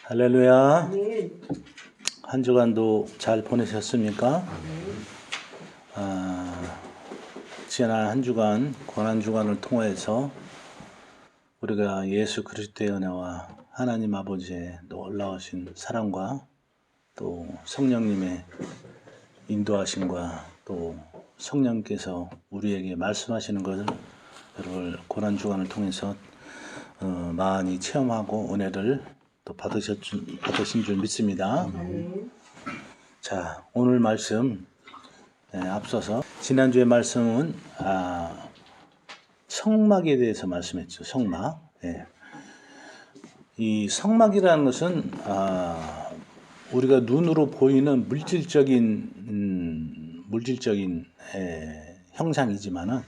할렐루야. 네. 한 주간도 잘 보내셨습니까? 지난 한 주간 고난주간을 통해서 우리가 예수 그리스도의 은혜와 하나님 아버지의 놀라우신 사랑과 또 성령님의 인도하심과 또 성령께서 우리에게 말씀하시는 것을 여러분 고난주간을 통해서 많이 체험하고 은혜를 또 받으신 줄 믿습니다. 자, 오늘 말씀 앞서서 지난주의 말씀은 성막에 대해서 말씀했죠. 성막. 이 성막이라는 것은 우리가 눈으로 보이는 물질적인 형상이지만은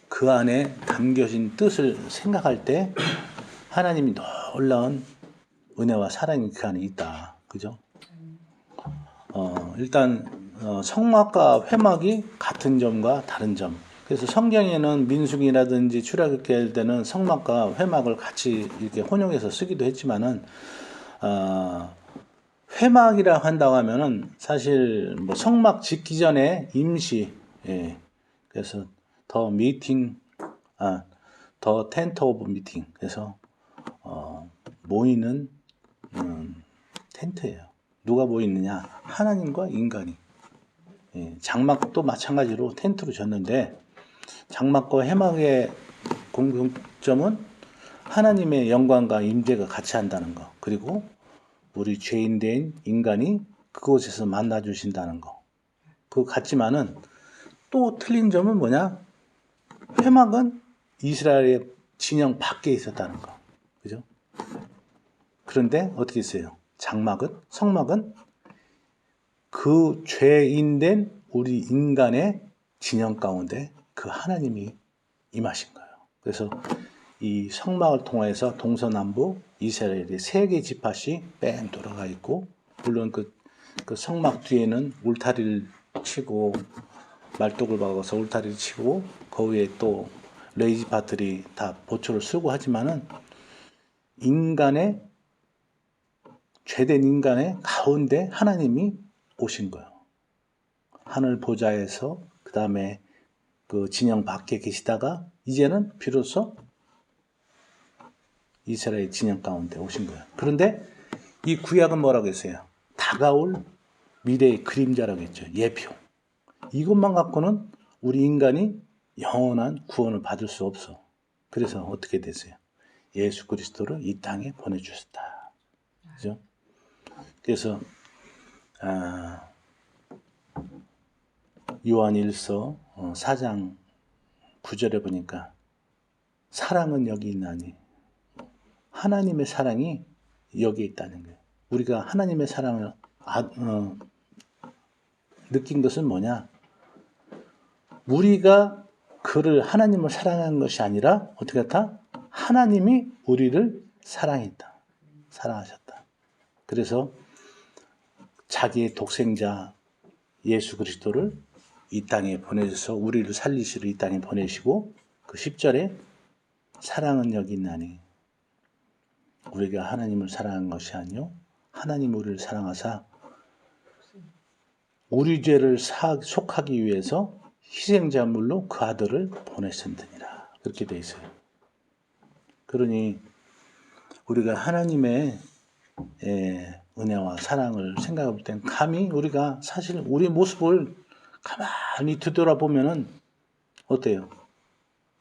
그 안에 담겨진 뜻을 생각할 때 하나님이 놀라운 은혜와 사랑이 그 안에 있다. 그죠? 일단 성막과 회막이 같은 점과 다른 점. 그래서 성경에는 민수기라든지 출애굽기 할 때는 성막과 회막을 같이 이렇게 혼용해서 쓰기도 했지만은 회막이라 한다고 하면은 사실 뭐 성막 짓기 전에 임시, 그래서 더 텐트 오브 미팅. 그래서 모이는 텐트예요. 누가 모이느냐? 하나님과 인간이. 장막도 마찬가지로 텐트로 졌는데 장막과 회막의 공통점은 하나님의 영광과 임재가 같이 한다는 거. 그리고 우리 죄인 된 인간이 그곳에서 만나 주신다는 거. 그거 같지만은 또 틀린 점은 뭐냐? 회막은 이스라엘의 진영 밖에 있었다는 거. 그죠? 그런데 어떻게 있어요? 성막은 그 죄인된 우리 인간의 진영 가운데 그 하나님이 임하신 거예요. 그래서 이 성막을 통해서 동서남북 이스라엘의 세 개 지파씩 뺑 돌아가 있고, 물론 그 성막 뒤에는 울타리를 치고 말뚝을 박아서 울타리를 치고 그 위에 또 레이지파들이 다 보초를 쓰고 하지만은 죄된 인간의 가운데 하나님이 오신 거예요. 하늘 보좌에서 그 다음에 그 진영 밖에 계시다가 이제는 비로소 이스라엘 진영 가운데 오신 거예요. 그런데 이 구약은 뭐라고 했어요? 다가올 미래의 그림자라고 했죠. 예표. 이것만 갖고는 우리 인간이 영원한 구원을 받을 수 없어. 그래서 어떻게 됐어요? 예수 그리스도를 이 땅에 보내주셨다. 그죠? 그래서 요한일서 4장 9절에 보니까 사랑은 여기 있나니, 하나님의 사랑이 여기에 있다는 거예요. 우리가 하나님의 사랑을 느낀 것은 뭐냐? 우리가 하나님을 사랑한 것이 아니라 어떻게 했다? 하나님이 우리를 사랑하셨다. 그래서 자기의 독생자 예수 그리스도를 이 땅에 보내셔서 우리를 살리시러 이 땅에 보내시고, 그 10절에 사랑은 여기 있나니 우리가 하나님을 사랑한 것이 아니요 하나님 우리를 사랑하사 우리 죄를 속하기 위해서 희생자물로 그 아들을 보내셨느니라. 그렇게 돼 있어요. 그러니 우리가 하나님의 은혜와 사랑을 생각해 볼 땐 감히 우리가 사실 우리 모습을 가만히 뒤돌아보면은 어때요?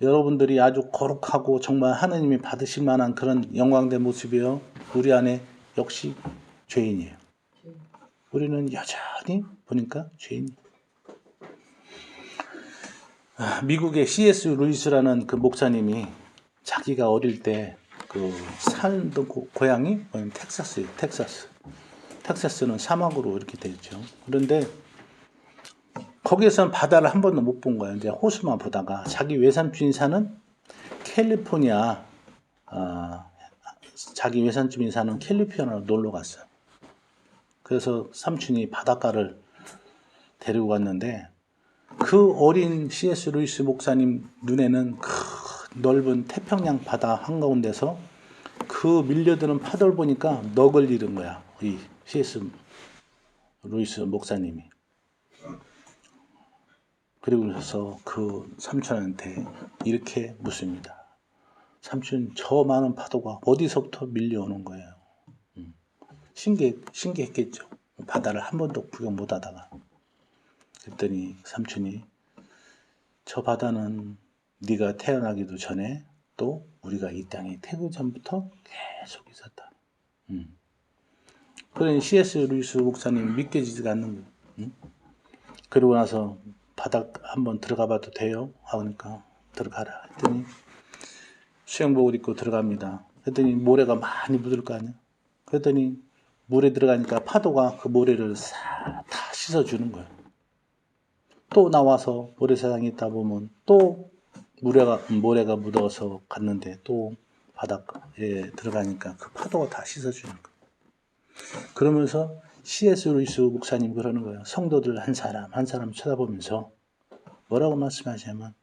여러분들이 아주 거룩하고 정말 하나님이 받으실 만한 그런 영광된 모습이요. 우리 안에 역시 죄인이에요. 우리는 여전히 보니까 죄인이에요. 미국의 C.S. 루이스라는 그 목사님이 자기가 어릴 때 그 살던 고향이 텍사스예요. 텍사스는 사막으로 이렇게 되어 있죠. 그런데 거기에서는 바다를 한 번도 못 본 거예요. 이제 호수만 보다가 자기 외삼촌이 사는 캘리포니아로 놀러 갔어요. 그래서 삼촌이 바닷가를 데리고 갔는데 그 어린 C.S. 루이스 목사님 눈에는 큰 넓은 태평양 바다 한가운데서 그 그 밀려드는 파도를 보니까 넋을 잃은 거야. 이 C.S. 루이스 목사님이. 그리고 나서 그 삼촌한테 이렇게 묻습니다. 삼촌, 저 많은 파도가 어디서부터 밀려오는 거예요? 신기했겠죠. 바다를 한 번도 구경 못 하다가. 그랬더니 삼촌이 저 바다는 네가 태어나기도 전에 또 우리가 이 땅에 태어나기 전부터 계속 있었다. 그러니 C.S. 루이스 목사님 믿겨지지가 않는 거예요. 그러고 나서 바닥 한번 들어가 봐도 돼요? 하니까 들어가라 했더니 수영복을 입고 들어갑니다. 그랬더니 모래가 많이 묻을 거 아니야. 그랬더니 물에 들어가니까 파도가 그 모래를 싹 다 씻어주는 거예요. 또 나와서 모래사장에 있다 보면 또 모래가 묻어서 갔는데 또 바닥에 들어가니까 그 파도가 다 씻어주는 거예요. 그러면서 C.S. 루이스 목사님 그러는 거예요. 성도들 한 사람 한 사람 쳐다보면서 뭐라고 말씀하시냐면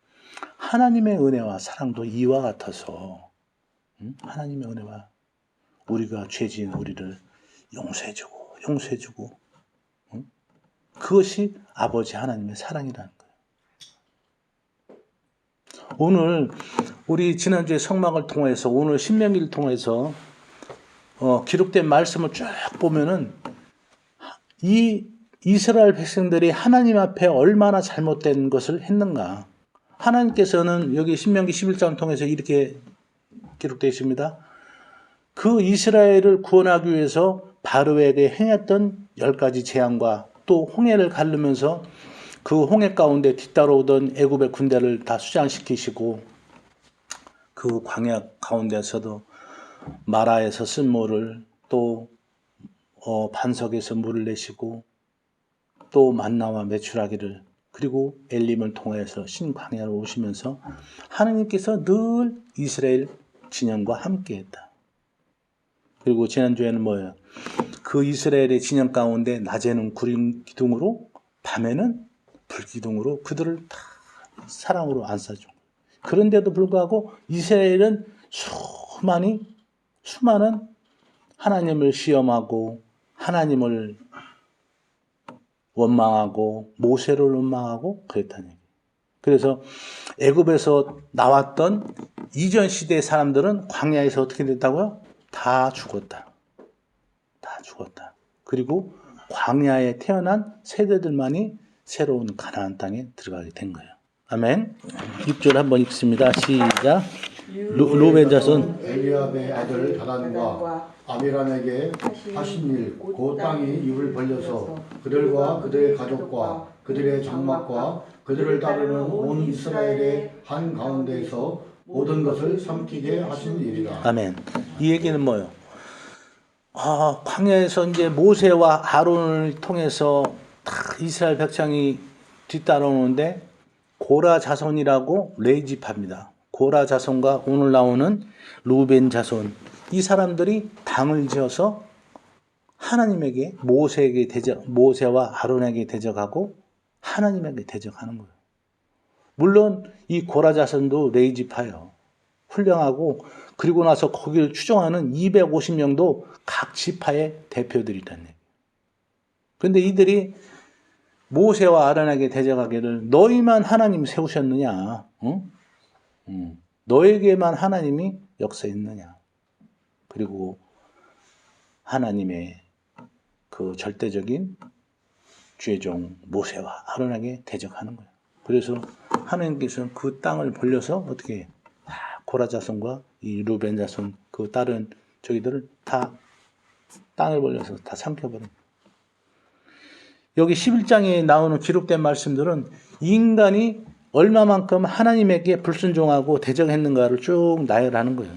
하나님의 은혜와 사랑도 이와 같아서 하나님의 은혜와 우리가 죄지은 우리를 용서해주고 그것이 아버지 하나님의 사랑이라는 거예요. 오늘 우리 지난주에 성막을 통해서 오늘 신명기를 통해서 기록된 말씀을 쭉 보면은 이 이스라엘 백성들이 하나님 앞에 얼마나 잘못된 것을 했는가. 하나님께서는 여기 신명기 11장을 통해서 이렇게 기록되어 있습니다. 그 이스라엘을 구원하기 위해서 바로에게 행했던 10가지 재앙과 또 홍해를 가르면서 그 홍해 가운데 뒤따라오던 애굽의 군대를 다 수장시키시고 그 광야 가운데서도 마라에서 쓴 물을 또 반석에서 물을 내시고 또 만나와 메추라기를 그리고 엘림을 통해서 신광야로 오시면서 하나님께서 늘 이스라엘 진영과 함께했다. 그리고 지난주에는 뭐예요? 그 이스라엘의 진영 가운데 낮에는 구름 기둥으로 밤에는 불기둥으로 그들을 다 사랑으로 안싸줘. 그런데도 불구하고 이스라엘은 수많은 하나님을 시험하고 하나님을 원망하고 모세를 원망하고 그랬다는 얘기예요. 그래서 애굽에서 나왔던 이전 시대의 사람들은 광야에서 어떻게 됐다고요? 다 죽었다. 그리고 광야에 태어난 세대들만이 새로운 가나안 땅에 들어가게 된 거예요. 아멘. 6절 한번 읽습니다. 시작. 루벤 자손 엘리압의 아들 다단과 아비람에게 하신 일, 그 땅이 입을 벌려서 그들과 그들의 가족과 그들의 장막과 그들을 따르는 온 이스라엘의 한 가운데에서 모든 것을 삼키게 하신 일이라. 아멘. 이 얘기는 뭐예요? 광야에서 이제 모세와 아론을 통해서 다 이스라엘 백성이 뒤따라오는데 고라 자손이라고 레이지파입니다. 고라 자손과 오늘 나오는 루벤 자손, 이 사람들이 당을 지어서 하나님에게 모세와 아론에게 대적하고 하나님에게 대적하는 거예요. 물론 이 고라 자손도 레이지파예요. 훌륭하고 그리고 나서 거기를 추종하는 250명도 각 지파의 대표들이라는 얘기예요. 그런데 이들이 모세와 아론에게 대적하기를 너희만 하나님 세우셨느냐? 너에게만 하나님이 역사했느냐? 그리고 하나님의 그 절대적인 죄종 모세와 아론에게 대적하는 거예요. 그래서 하나님께서는 그 땅을 벌려서 어떻게 해요? 고라 자손과 이 루벤 자손 그 다른 저기들을 다 땅을 벌려서 다 삼켜버린. 여기 11장에 나오는 기록된 말씀들은 인간이 얼마만큼 하나님에게 불순종하고 대적했는가를 쭉 나열하는 거예요.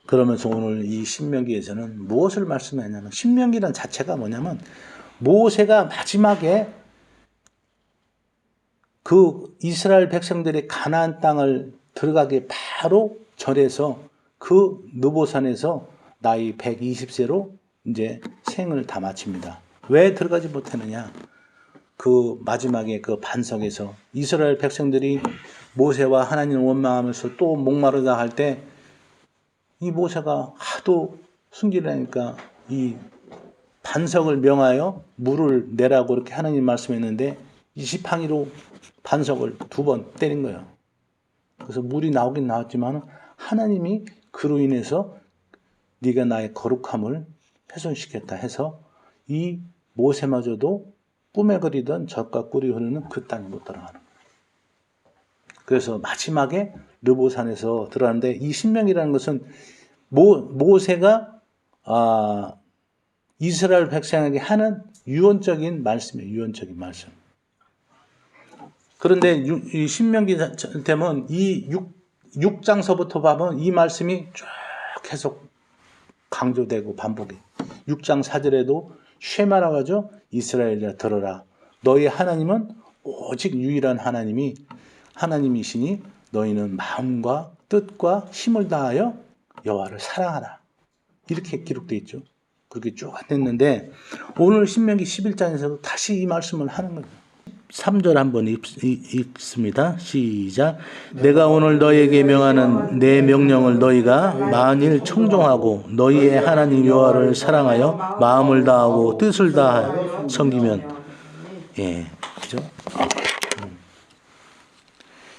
그러면서 오늘 이 신명기에서는 무엇을 말씀하냐면 신명기란 자체가 뭐냐면 모세가 마지막에 그 이스라엘 백성들이 가나안 땅을 들어가기 바로 전에서 그 느보산에서 나이 120세로 이제 생을 다 마칩니다. 왜 들어가지 못했느냐? 그 마지막에 그 반석에서 이스라엘 백성들이 모세와 하나님을 원망하면서 또 목마르다 할 때 이 모세가 하도 숨기려니까 이 반석을 명하여 물을 내라고 이렇게 하나님 말씀했는데 이 지팡이로 반석을 2번 때린 거예요. 그래서 물이 나오긴 나왔지만 하나님이 그로 인해서 네가 나의 거룩함을 훼손시켰다 해서 이 모세마저도 꿈에 그리던 젖과 꿀이 흐르는 그 땅에 못 들어가는 거예요. 그래서 마지막에 르보산에서 들어가는데 이 신명이라는 것은 모세가 이스라엘 백성에게 하는 유언적인 말씀이에요. 유언적인 말씀. 그런데 이 신명기 되면 이 6장서부터 보면 이 말씀이 쭉 계속 강조되고 반복이. 6장 4절에도 쉐마라고 하죠. 이스라엘이라 들어라. 너희 하나님은 오직 유일한 하나님이시니 너희는 마음과 뜻과 힘을 다하여 여호와를 사랑하라. 이렇게 기록되어 있죠. 그렇게 쭉 됐는데 오늘 신명기 11장에서도 다시 이 말씀을 하는 거예요. 3절 한번 읽습니다. 시작. 내가 오늘 너희에게 명하는 내 명령을 너희가 만일 청종하고 너희의 하나님 여호와를 사랑하여 마음을 다하고 뜻을 다하여 섬기면 그죠?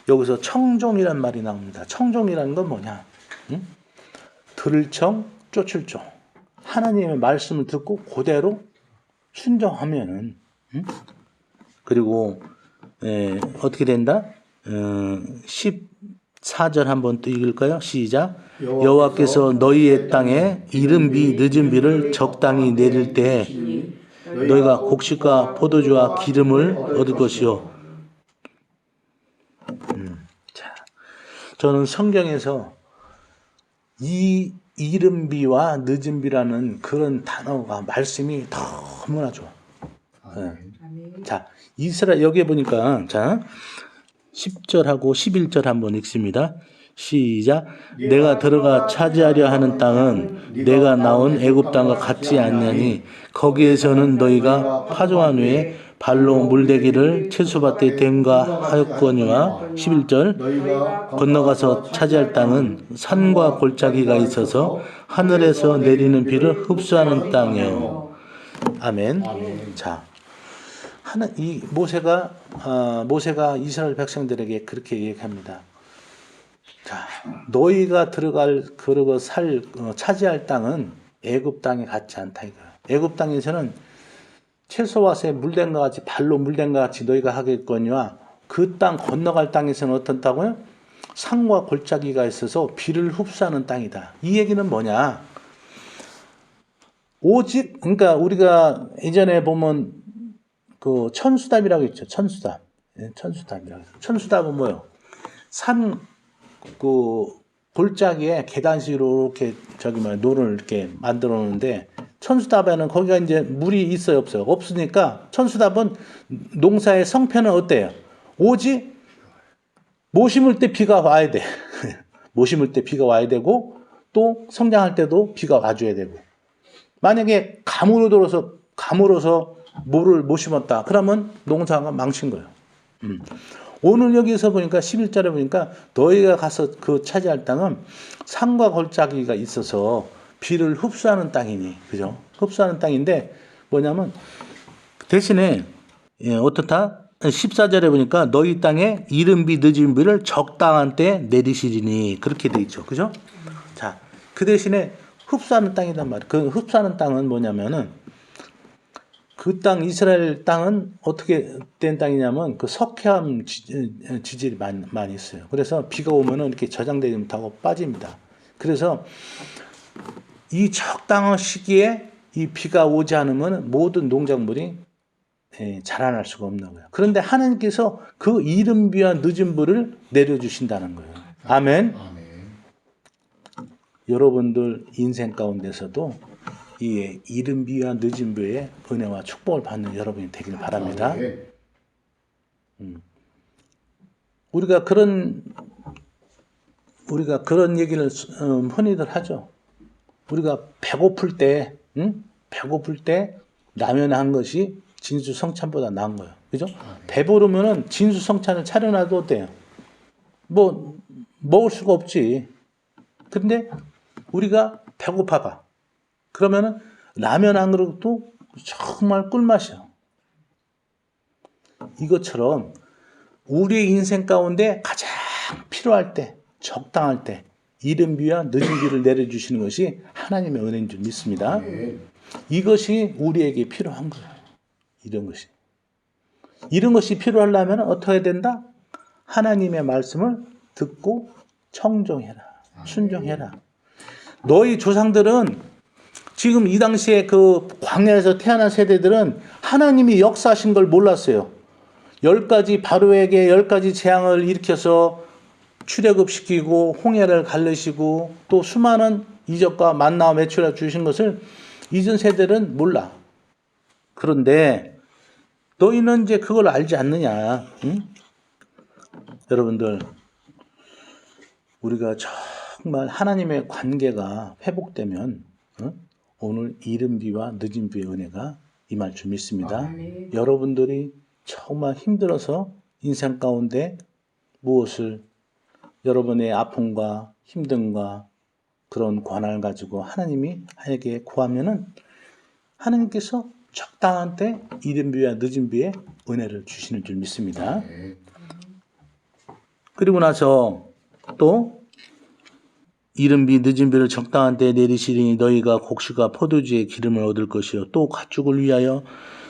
여기서 청종이란 말이 나옵니다. 청종이라는 건 뭐냐? 들을 청, 쫓을 종. 하나님의 말씀을 듣고 그대로 순종하면은 그리고 어떻게 된다? 14절 한번 또 읽을까요? 시작. 여호와께서 너희의 땅에 이른 비 늦은 비를 적당히 내릴 때 너희가 곡식과 포도주와 기름을 얻을 것이요. 자, 저는 성경에서 이 이른 비와 늦은 비라는 그런 단어가 말씀이 너무나 좋아. 자, 이스라엘 여기에 보니까 자 10절하고 11절 한번 읽습니다. 시작. 내가 들어가 차지하려 하는 땅은 내가 나온 애굽 땅과 같지 않냐니 거기에서는 너희가 파종한 후에 발로 물대기를 채소밭에 댐가 하였거니와 11절 건너가서 차지할 땅은 산과 골짜기가 있어서 하늘에서 내리는 비를 흡수하는 땅이요. 아멘. 자, 이 모세가 이스라엘 백성들에게 그렇게 얘기합니다. 자, 너희가 차지할 땅은 애굽 땅에 같지 않다 이거야. 애굽 땅에서는 채소밭에 물댄 것 같이 발로 물댄 것 같이 너희가 하겠거니와 그 땅 건너갈 땅에서는 어떤 땅이요? 산과 골짜기가 있어서 비를 흡수하는 땅이다. 이 얘기는 뭐냐? 오직 그러니까 우리가 예전에 보면 그 천수답이라고 있죠. 천수답이라고. 천수답은 뭐요? 산 그 골짜기에 계단식으로 이렇게 노를 이렇게 만들어 놓는데 천수답에는 거기가 이제 물이 있어요, 없어요? 없으니까 천수답은 농사의 성패는 어때요? 오직 모 심을 때 비가 와야 돼. 모 심을 때 비가 와야 되고 또 성장할 때도 비가 와줘야 되고. 만약에 감으로서 물을 못 심었다. 그러면 농사가 망친 거예요. 오늘 여기서 보니까 11절에 보니까 너희가 가서 그 차지할 땅은 산과 골짜기가 있어서 비를 흡수하는 땅이니, 그죠? 흡수하는 땅인데 뭐냐면 대신에 어떻다? 14절에 보니까 너희 땅에 이른 비 늦은 비를 적당한 때 내리시리니 그렇게 돼 있죠, 그죠? 자, 그 대신에 흡수하는 땅이란 말이에요. 그 흡수하는 땅은 뭐냐면은 그 땅 이스라엘 땅은 어떻게 된 땅이냐면 그 석회암 지질이 많이 있어요. 그래서 비가 오면은 이렇게 저장되지 못하고 빠집니다. 그래서 이 적당한 시기에 이 비가 오지 않으면 모든 농작물이 자라날 수가 없는 거예요. 그런데 하나님께서 그 이른 비와 늦은 비를 내려주신다는 거예요. 아멘. 여러분들 인생 가운데서도 이 이른 비와 늦은 비의 은혜와 축복을 받는 여러분이 되길 바랍니다. 우리가 그런 얘기를 흔히들 하죠. 우리가 배고플 때 라면 한 것이 진수성찬보다 나은 거예요. 그죠? 배부르면은 진수성찬을 차려놔도 어때요? 뭐 먹을 수가 없지. 근데 우리가 배고파봐. 그러면은 라면 한 그릇도 정말 꿀맛이야. 이것처럼 우리의 인생 가운데 가장 필요할 때, 적당할 때 이른 비와 늦은 비를 내려주시는 것이 하나님의 은혜인 줄 믿습니다. 이것이 우리에게 필요한 거예요. 이런 것이 필요하려면 어떻게 해야 된다? 하나님의 말씀을 듣고 청종해라. 순종해라. 너희 조상들은 지금 이 당시에 그 광야에서 태어난 세대들은 하나님이 역사하신 걸 몰랐어요. 10가지 바로에게 10가지 재앙을 일으켜서 출애굽시키고 홍해를 갈르시고 또 수많은 이적과 만나와 메추라 주신 것을 이전 세대들은 몰라. 그런데 너희는 이제 그걸 알지 않느냐. 응? 여러분들, 우리가 정말 하나님의 관계가 회복되면 오늘 이른 비와 늦은 비의 은혜가 임할 줄 믿습니다. 여러분들이 정말 힘들어서 인생 가운데 무엇을 여러분의 아픔과 힘듦과 그런 고난을 가지고 하나님에게 구하면은 하나님께서 적당한 때 이른 비와 늦은 비의 은혜를 주시는 줄 믿습니다. 그리고 나서 또 이른 비 늦은 비를 적당한 때에 내리시리니 너희가 곡식과 포도주의 기름을 얻을 것이요 또 가축을 위하여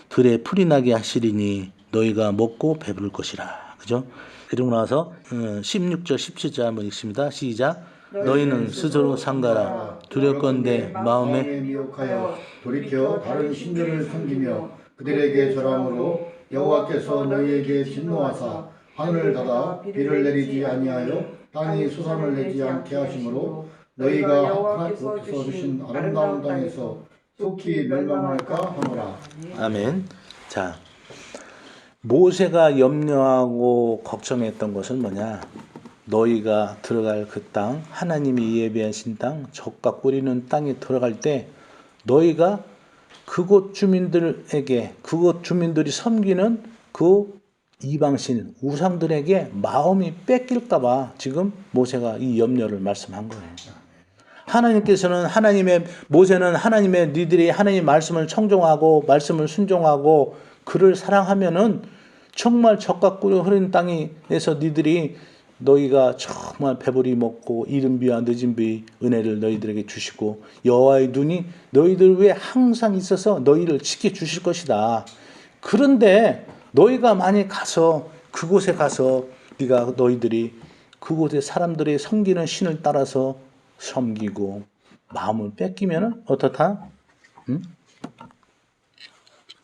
들에 풀이 나게 하시리니 너희가 먹고 배부를 것이라. 그죠? 그리고 나서 16절 17절 한번 읽습니다. 시작. 너희는 스스로 상가라 두렵건대 마음에 미혹하여 돌이켜 다른 신들을 섬기며 그들에게 절함으로 여호와께서 너희에게 진노하사 하늘을 닫아 비를 내리지 아니하여 땅이 수산을 내지 않게 하심으로 너희가 하나님께서 주신 아름다운 땅에서 속히 멸망할까 하노라. 아멘. 자, 모세가 염려하고 걱정했던 것은 뭐냐? 너희가 들어갈 그 땅, 하나님이 예비하신 땅, 젖과 꿀이는 땅에 들어갈 때 너희가 그곳 주민들에게, 그곳 주민들이 섬기는 그 이방신, 우상들에게 마음이 뺏길까봐 지금 모세가 이 염려를 말씀한 거예요. 하나님께서는 모세는 니들이 하나님 말씀을 청종하고 말씀을 순종하고 그를 사랑하면은 정말 젖과 꿀이 흐르는 땅에서 너희가 정말 배부리 먹고 이른 비와 늦은 비 은혜를 너희들에게 주시고 여호와의 눈이 너희들 위해 항상 있어서 너희를 지켜주실 것이다. 그런데 너희가 만약 그곳에 가서 너희들이 그곳에 사람들이 섬기는 신을 따라서 섬기고 마음을 뺏기면 어떻다? 응?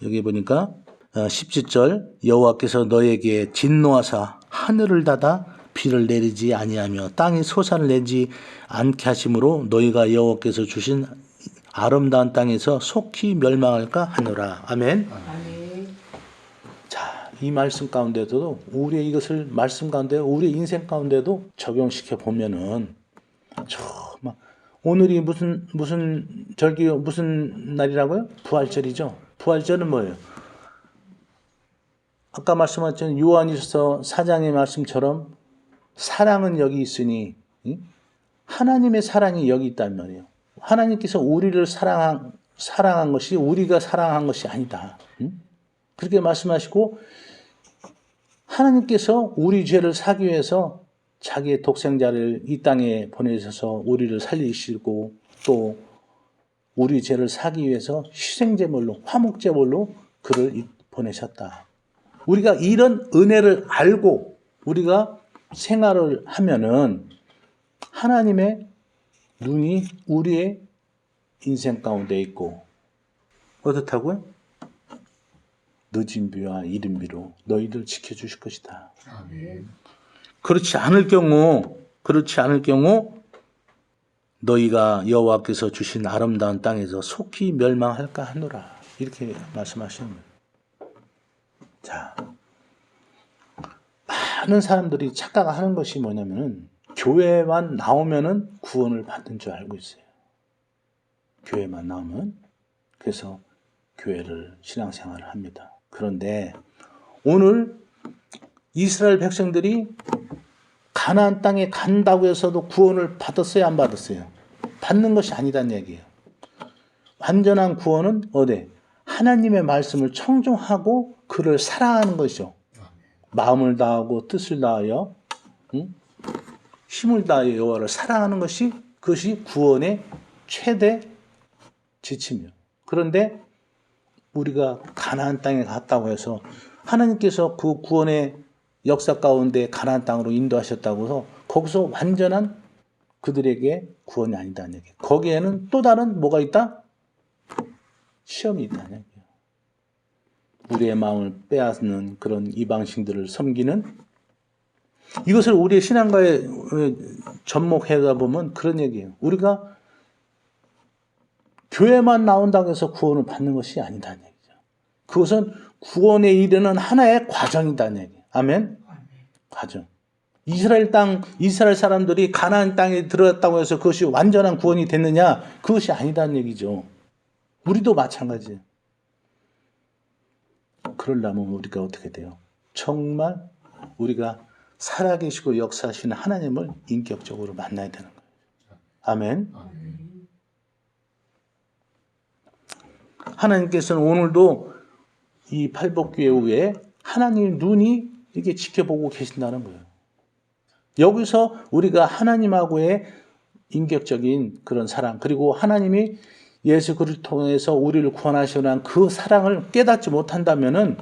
여기 보니까 17절 여호와께서 너에게 진노하사 하늘을 닫아 비를 내리지 아니하며 땅이 소산을 내지 않게 하심으로 너희가 여호와께서 주신 아름다운 땅에서 속히 멸망할까 하노라. 아멘. 자, 이 말씀 가운데도 우리의 말씀 가운데 우리의 인생 가운데도 적용시켜 보면은 정말 오늘이 무슨 절기요? 무슨 날이라고요? 부활절이죠. 부활절은 뭐예요? 아까 말씀하신 요한일서 4장의 말씀처럼 사랑은 여기 있으니 하나님의 사랑이 여기 있단 말이에요. 하나님께서 우리를 사랑한 것이 우리가 사랑한 것이 아니다. 그렇게 말씀하시고 하나님께서 우리 죄를 사기 위해서 자기의 독생자를 이 땅에 보내셔서 우리를 살리시고 또 우리 죄를 사기 위해서 희생제물로 화목제물로 그를 보내셨다. 우리가 이런 은혜를 알고 우리가 생활을 하면은 하나님의 눈이 우리의 인생 가운데 있고 어떻다고요? 늦은 비와 이른 비로 너희들 지켜주실 것이다. 아멘. 그렇지 않을 경우 너희가 여호와께서 주신 아름다운 땅에서 속히 멸망할까 하노라. 이렇게 말씀하시는 거예요. 자, 많은 사람들이 착각하는 것이 뭐냐면은 교회만 나오면은 구원을 받는 줄 알고 있어요. 교회만 나오면 그래서 교회를 신앙생활을 합니다. 그런데 오늘 이스라엘 백성들이 가나안 땅에 간다고 해서도 구원을 받았어요, 안 받았어요? 받는 것이 아니다는 얘기예요. 완전한 구원은 어디? 하나님의 말씀을 청종하고 그를 사랑하는 것이죠. 마음을 다하고 뜻을 다하여 힘을 다하여 여호와를 사랑하는 것이 그것이 구원의 최대 지침이에요. 그런데 우리가 가나안 땅에 갔다고 해서 하나님께서 그 구원의 역사 가운데 가나안 땅으로 인도하셨다고 해서 거기서 완전한 그들에게 구원이 아니다는 얘기예요. 거기에는 또 다른 뭐가 있다? 시험이 있다는 얘기예요. 우리의 마음을 빼앗는 그런 이방신들을 섬기는 이것을 우리의 신앙과에 접목하다 보면 그런 얘기예요. 우리가 교회만 나온다고 해서 구원을 받는 것이 아니다는 얘기죠. 그것은 구원에 이르는 하나의 과정이다는 얘기예요. 아멘? 과정. 이스라엘 사람들이 가나안 땅에 들어갔다고 해서 그것이 완전한 구원이 됐느냐? 그것이 아니다는 얘기죠. 우리도 마찬가지예요. 그러려면 우리가 어떻게 돼요? 정말 우리가 살아계시고 역사하시는 하나님을 인격적으로 만나야 되는 거예요. 아멘. 하나님께서는 오늘도 이 팔복교회 후에 하나님의 눈이 이렇게 지켜보고 계신다는 거예요. 여기서 우리가 하나님하고의 인격적인 그런 사랑, 그리고 하나님이 예수 그리스도를 통해서 우리를 구원하시는 그 사랑을 깨닫지 못한다면은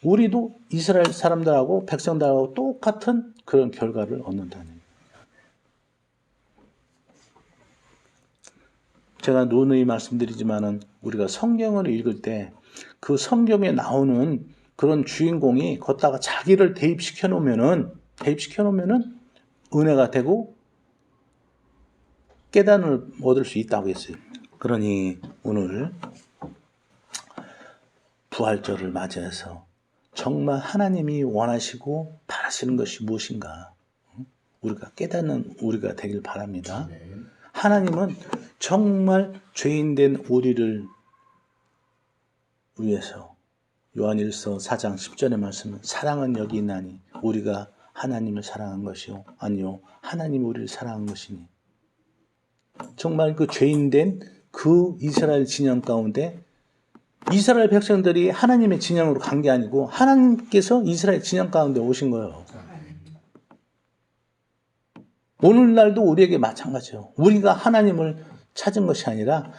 우리도 이스라엘 사람들하고 백성들하고 똑같은 그런 결과를 얻는다는 거예요. 제가 누누이 말씀드리지만은 우리가 성경을 읽을 때 그 성경에 나오는 그런 주인공이 걷다가 자기를 대입시켜 놓으면은 은혜가 되고 깨달음을 얻을 수 있다고 했어요. 그러니 오늘 부활절을 맞이해서 정말 하나님이 원하시고 바라시는 것이 무엇인가 우리가 깨닫는 우리가 되길 바랍니다. 하나님은 정말 죄인된 우리를 위해서 요한일서 4장 10절의 말씀은 사랑은 여기 있나니 우리가 하나님을 사랑한 것이요 아니요 하나님이 우리를 사랑한 것이니 정말 그 죄인된 그 이스라엘 진영 가운데 이스라엘 백성들이 하나님의 진영으로 간 게 아니고 하나님께서 이스라엘 진영 가운데 오신 거예요. 오늘날도 우리에게 마찬가지예요. 우리가 하나님을 찾은 것이 아니라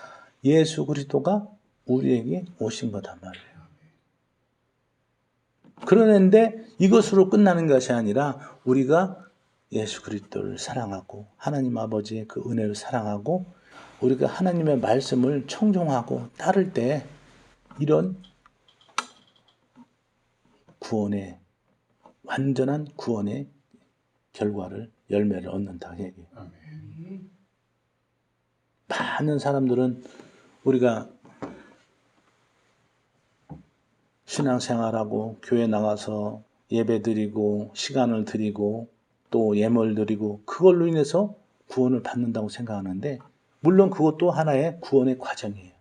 예수 그리스도가 우리에게 오신 거단 말이에요. 그런데 이것으로 끝나는 것이 아니라 우리가 예수 그리스도를 사랑하고 하나님 아버지의 그 은혜를 사랑하고 우리가 하나님의 말씀을 청종하고 따를 때 이런 구원의 완전한 구원의 결과를 열매를 얻는다 얘기예요. 많은 사람들은 우리가 신앙생활하고 교회 나가서 예배 드리고 시간을 드리고 또 예물 드리고 그걸로 인해서 구원을 받는다고 생각하는데 물론 그것도 하나의 구원의 과정이에요.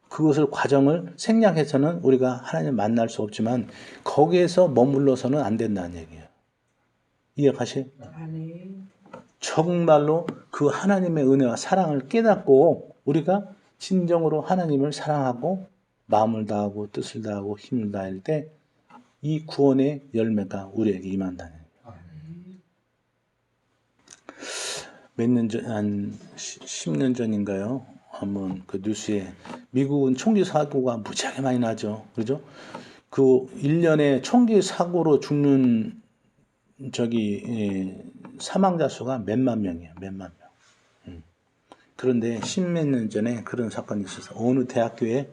그것을 과정을 생략해서는 우리가 하나님을 만날 수 없지만 거기에서 머물러서는 안 된다는 얘기예요. 이해가세요? 정말로 그 하나님의 은혜와 사랑을 깨닫고 우리가 진정으로 하나님을 사랑하고 마음을 다하고 뜻을 다하고 힘을 다할 때 이 구원의 열매가 우리에게 임한다는 거예요. 몇 년 전, 한 10년 전인가요? 한번 그 뉴스에 미국은 총기 사고가 무지하게 많이 나죠. 그죠? 그 1년에 총기 사고로 죽는 사망자 수가 몇만 명이에요. 몇만 명. 그런데 십몇 년 전에 그런 사건이 있어서 어느 대학교에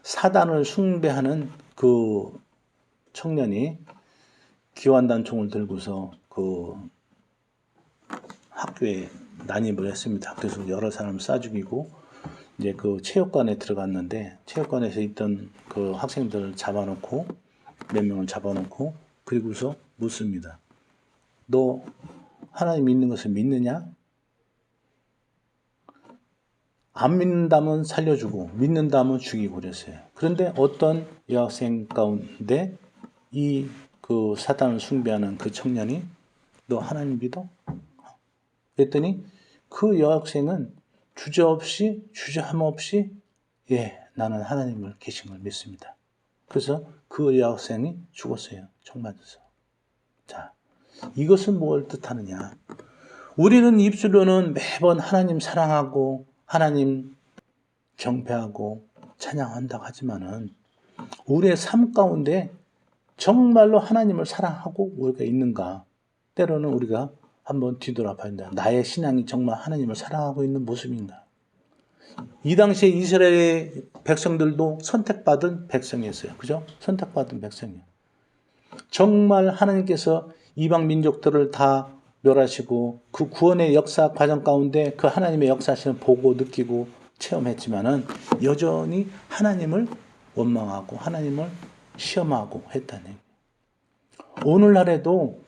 사단을 숭배하는 그 청년이 기관단총을 들고서 그 학교에 난입을 했습니다. 그래서 여러 사람을 쏴 죽이고 이제 그 체육관에 들어갔는데 체육관에서 있던 그 학생들을 잡아놓고 몇 명을 잡아놓고 그리고서 묻습니다. 너 하나님 믿는 것을 믿느냐? 안 믿는다면 살려주고 믿는다면 죽이고 그랬어요. 그런데 어떤 여학생 가운데 이 그 사단을 숭배하는 그 청년이 너 하나님 믿어? 그랬더니 그 여학생은 주저함 없이 나는 하나님을 계신 걸 믿습니다. 그래서 그 여학생이 죽었어요. 총 맞아서. 자, 이것은 뭘 뜻하느냐? 우리는 입술로는 매번 하나님 사랑하고 하나님 경배하고 찬양한다고 하지만은 우리의 삶 가운데 정말로 하나님을 사랑하고 우리가 있는가? 때로는 우리가 한번 뒤돌아봐야 된다. 나의 신앙이 정말 하나님을 사랑하고 있는 모습인가? 이 당시에 이스라엘 백성들도 선택받은 백성이었어요. 그죠? 선택받은 백성이에요. 정말 하나님께서 이방 민족들을 다 멸하시고 그 구원의 역사 과정 가운데 그 하나님의 역사실을 보고 느끼고 체험했지만은 여전히 하나님을 원망하고 하나님을 시험하고 했다는 얘기예요. 오늘날에도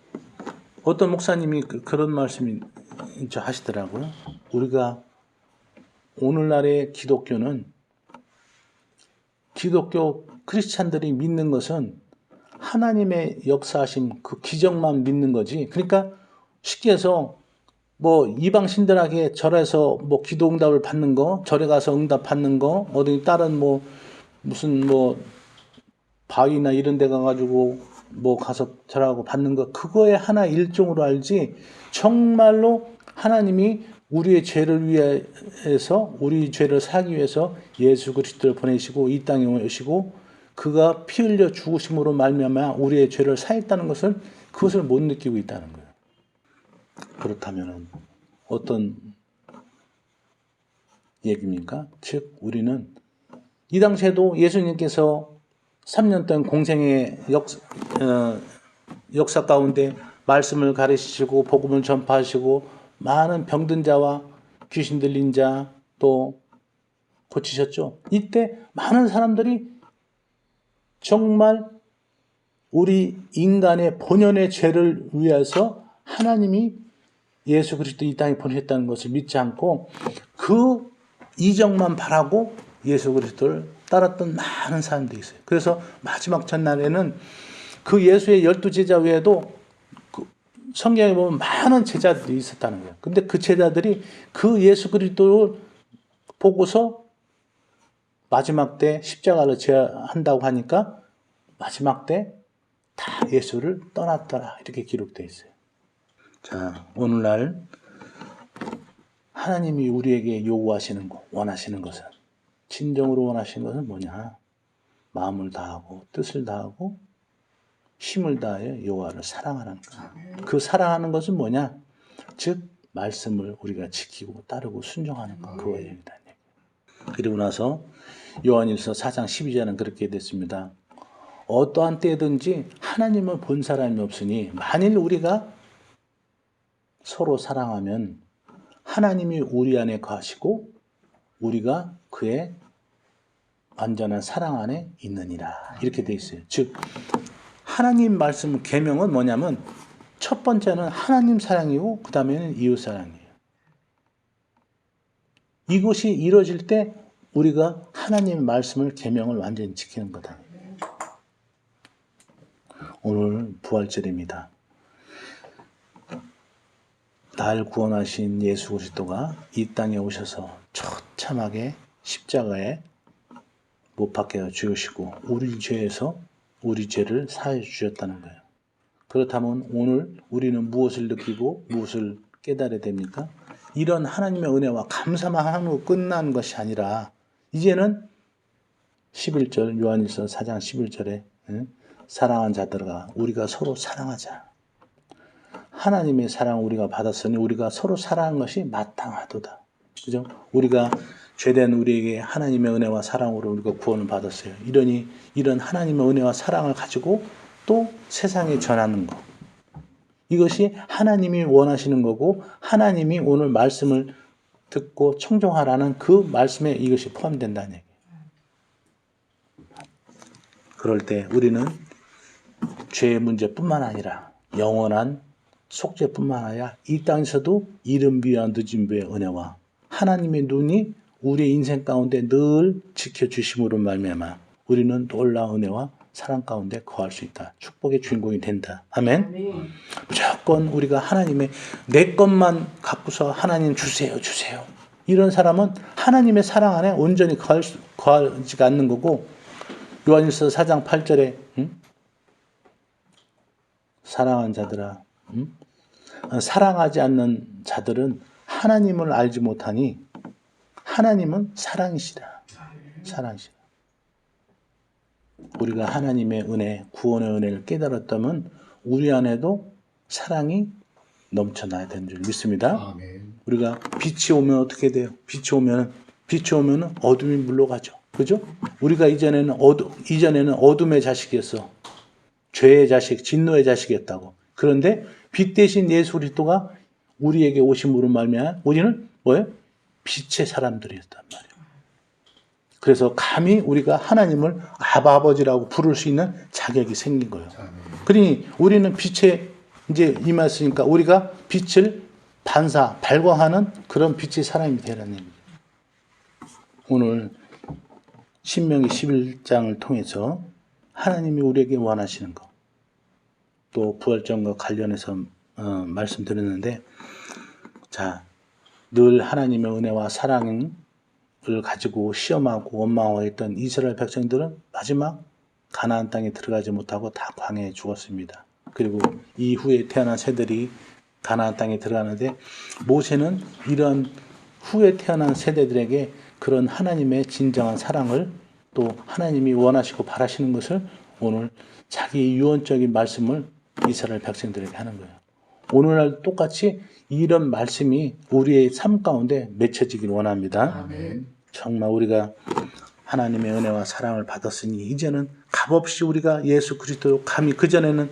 어떤 목사님이 그런 말씀을 하시더라고요. 우리가 오늘날의 기독교 크리스찬들이 믿는 것은 하나님의 역사하심 그 기적만 믿는 거지. 그러니까 쉽게 해서 뭐 이방신들에게 절에서 뭐 기도 응답을 받는 거, 절에 가서 응답 받는 거, 어디 다른 뭐 무슨 뭐 바위나 이런 데 가가지고 뭐 가서 절하고 받는 거, 그거에 하나 일종으로 알지 정말로 하나님이 우리의 죄를 위해서 우리 죄를 사기 위해서 예수 그리스도를 보내시고 이 땅에 오시고 그가 피 흘려 죽으심으로 말미암아 우리의 죄를 사했다는 것을 그것을 못 느끼고 있다는 거예요. 그렇다면 어떤 얘기입니까? 즉 우리는 이 당시에도 예수님께서 3년 동안 공생의 역사 가운데 말씀을 가르치시고 복음을 전파하시고 많은 병든 자와 귀신 들린 자 또 고치셨죠. 이때 많은 사람들이 정말 우리 인간의 본연의 죄를 위해서 하나님이 예수 그리스도 이 땅에 보내셨다는 것을 믿지 않고 그 이적만 바라고 예수 그리스도를 따랐던 많은 사람들이 있어요. 그래서 마지막 전날에는 그 예수의 12제자 외에도 그 성경에 보면 많은 제자들이 있었다는 거예요. 근데 그 제자들이 그 예수 그리스도를 보고서 마지막 때 십자가를 져야 한다고 하니까 마지막 때 다 예수를 떠났더라 이렇게 기록되어 있어요. 자, 오늘날 하나님이 우리에게 요구하시는 것, 원하시는 것은 진정으로 원하시는 것은 뭐냐? 마음을 다하고 뜻을 다하고 힘을 다하여 여호와를 사랑하는 것. 그 사랑하는 것은 뭐냐? 즉 말씀을 우리가 지키고 따르고 순종하는 것. 그거입니다. 그리고 나서 요한일서 4장 12절은 그렇게 됐습니다. 어떠한 때든지 하나님을 본 사람이 없으니 만일 우리가 서로 사랑하면 하나님이 우리 안에 거하시고 우리가 그의 완전한 사랑 안에 있느니라 이렇게 돼 있어요. 즉 하나님 말씀 계명은 뭐냐면 첫 번째는 하나님 사랑이고 그 다음에는 이웃 사랑이에요. 이것이 이루어질 때 우리가 하나님의 말씀을 계명을 완전히 지키는 거다. 오늘 부활절입니다. 날 구원하신 예수 그리스도가 이 땅에 오셔서 처참하게 십자가에 못 박혀 죽으시고 우리 죄에서 우리 죄를 사해 주셨다는 거예요. 그렇다면 오늘 우리는 무엇을 느끼고 무엇을 깨달아야 됩니까? 이런 하나님의 은혜와 감사만 하고 끝나는 것이 아니라 이제는 11절 요한일서 4장 11절에 사랑한 자들아 우리가 서로 사랑하자. 하나님의 사랑을 우리가 받았으니 우리가 서로 사랑하는 것이 마땅하도다. 그죠? 우리가 죄된 우리에게 하나님의 은혜와 사랑으로 우리가 구원을 받았어요. 이런 하나님의 은혜와 사랑을 가지고 또 세상에 전하는 것. 이것이 하나님이 원하시는 거고 하나님이 오늘 말씀을 듣고 청종하라는 그 말씀에 이것이 포함된다는 얘기예요. 그럴 때 우리는 죄의 문제뿐만 아니라 영원한 속죄뿐만 아니라 이 땅에서도 이른 비와 늦은 비의 은혜와 하나님의 눈이 우리의 인생 가운데 늘 지켜주심으로 말미암아 우리는 놀라운 은혜와 사랑 가운데 거할 수 있다. 축복의 주인공이 된다. 아멘. 무조건 우리가 하나님의 내 것만 갖고서 하나님 주세요. 이런 사람은 하나님의 사랑 안에 온전히 거하지가 않는 거고, 요한일서 4장 8절에 사랑하는 자들아, 사랑하지 않는 자들은 하나님을 알지 못하니 하나님은 사랑이시라. 사랑이시라. 우리가 하나님의 은혜, 구원의 은혜를 깨달았다면 우리 안에도 사랑이 넘쳐나야 되는 줄 믿습니다. 아멘. 우리가 빛이 오면 어떻게 돼요? 빛이 오면 어둠이 물러가죠. 그죠? 우리가 이전에는 어둠의 자식이었어. 죄의 자식, 진노의 자식이었다고. 그런데 빛 대신 예수 그리스도가 우리에게 오심으로 말미암아 우리는 뭐예요? 빛의 사람들이었단 말이에요. 그래서 감히 우리가 하나님을 아버지라고 부를 수 있는 자격이 생긴 거예요. 그러니 우리는 빛에 이제 임했으니까 우리가 빛을 발광하는 그런 빛의 사람이 되라는 얘기죠. 오늘 신명기 11장을 통해서 하나님이 우리에게 원하시는 것, 또 부활절과 관련해서 말씀드렸는데, 자, 늘 하나님의 은혜와 사랑을 가지고 시험하고 원망했던 이스라엘 백성들은 마지막 가나안 땅에 들어가지 못하고 다 광야에 죽었습니다. 그리고 이후에 태어난 세대들이 가나안 땅에 들어가는데, 모세는 이런 후에 태어난 세대들에게 그런 하나님의 진정한 사랑을, 또 하나님이 원하시고 바라시는 것을 오늘 자기의 유언적인 말씀을 이스라엘 백성들에게 하는 거예요. 오늘날 똑같이 이런 말씀이 우리의 삶 가운데 맺혀지길 원합니다. 아멘. 정말 우리가 하나님의 은혜와 사랑을 받았으니 이제는 값없이 우리가 예수 그리스도로 감히, 그전에는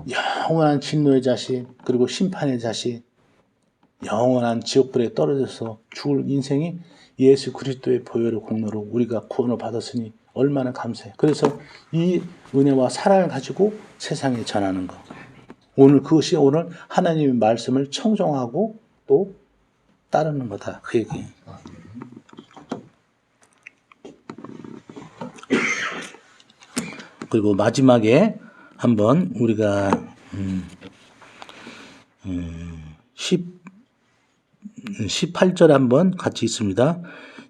영원한 진노의 자식, 그리고 심판의 자식, 영원한 지옥불에 떨어져서 죽을 인생이 예수 그리스도의 보혈의 공로로 우리가 구원을 받았으니 얼마나 감사해요. 그래서 이 은혜와 사랑을 가지고 세상에 전하는 것. 그것이 오늘 하나님의 말씀을 청종하고 또 따르는 거다. 그 얘기. 그리고 마지막에 한번 우리가 18절 한번 같이 있습니다.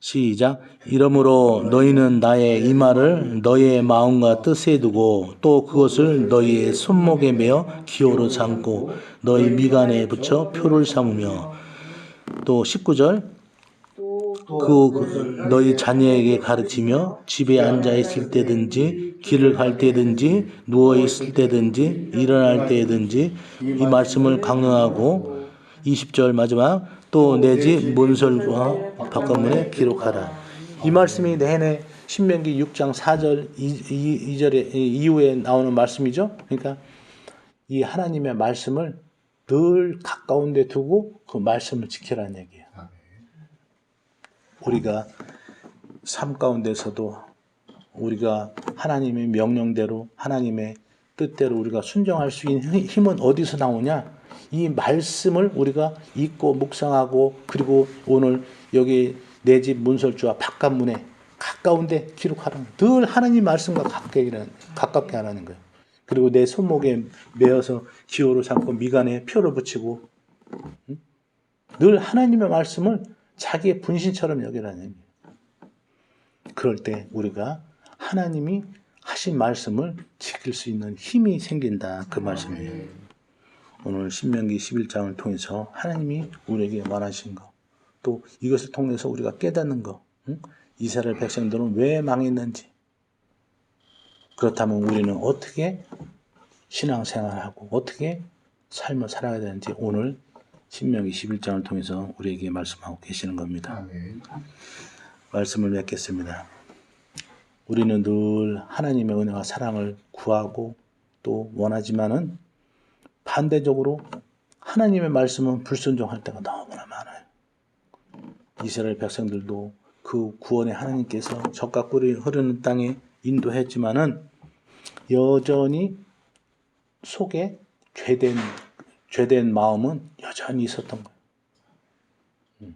시작. 이러므로 너희는 나의 이 말을 너희의 마음과 뜻에 두고 또 그것을 너희의 손목에 매어 기호로 삼고 너희 미간에 붙여 표를 삼으며, 또 19절, 너희 자녀에게 가르치며 집에 앉아 있을 때든지 길을 갈 때든지 누워 있을 때든지 일어날 때든지 이 말씀을 강론하고, 20절 마지막, 또 내 집 문설과 바깥문에 기록하라. 이 말씀이 내내 신명기 6장 4절 2절에 이후에 나오는 말씀이죠. 그러니까 이 하나님의 말씀을 늘 가까운 데 두고 그 말씀을 지키라는 얘기예요. 우리가 삶 가운데서도 우리가 하나님의 명령대로, 하나님의 뜻대로 우리가 순종할 수 있는 힘은 어디서 나오냐? 이 말씀을 우리가 읽고 묵상하고, 그리고 오늘 여기 내 집 문설주와 바깥문에 가까운데 기록하라는 거예요. 늘 하나님 말씀과 가깝게 하라는 거예요. 그리고 내 손목에 매어서 기호로 삼고 미간에 표를 붙이고, 늘 하나님의 말씀을 자기의 분신처럼 여기라는 얘기예요. 그럴 때 우리가 하나님이 하신 말씀을 지킬 수 있는 힘이 생긴다. 그 말씀이에요. 오늘 신명기 11장을 통해서 하나님이 우리에게 말하신 것, 또 이것을 통해서 우리가 깨닫는 것, 이스라엘 백성들은 왜 망했는지, 그렇다면 우리는 어떻게 신앙생활하고 어떻게 삶을 살아야 되는지 오늘 신명기 11장을 통해서 우리에게 말씀하고 계시는 겁니다. 아멘. 말씀을 맺겠습니다. 우리는 늘 하나님의 은혜와 사랑을 구하고 또 원하지만은 반대적으로 하나님의 말씀은 불순종할 때가 너무나 많아요. 이스라엘 백성들도 그 구원의 하나님께서 젖과 꿀이 흐르는 땅에 인도했지만은 여전히 속에 죄된 마음은 여전히 있었던 거예요.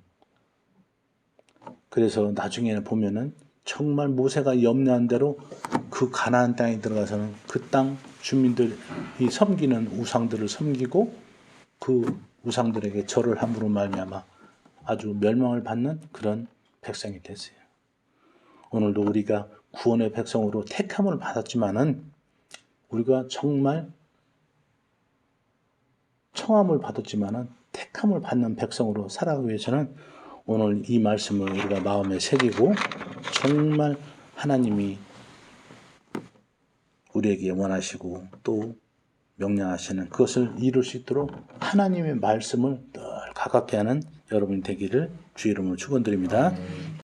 그래서 나중에는 보면은 정말 모세가 염려한 대로 그 가나안 땅에 들어가서는 그 땅 주민들이 섬기는 우상들을 섬기고 그 우상들에게 절을 함으로 말미암아 아주 멸망을 받는 그런 백성이 됐어요. 오늘도 우리가 구원의 백성으로 택함을 받았지만은 우리가 정말 청함을 받았지만은 택함을 받는 백성으로 살아가기 위해서는 오늘 이 말씀을 우리가 마음에 새기고 정말 하나님이 우리에게 원하시고 또 명령하시는 그것을 이룰 수 있도록 하나님의 말씀을 늘 가깝게 하는 여러분이 되기를 주의 이름으로 축원드립니다.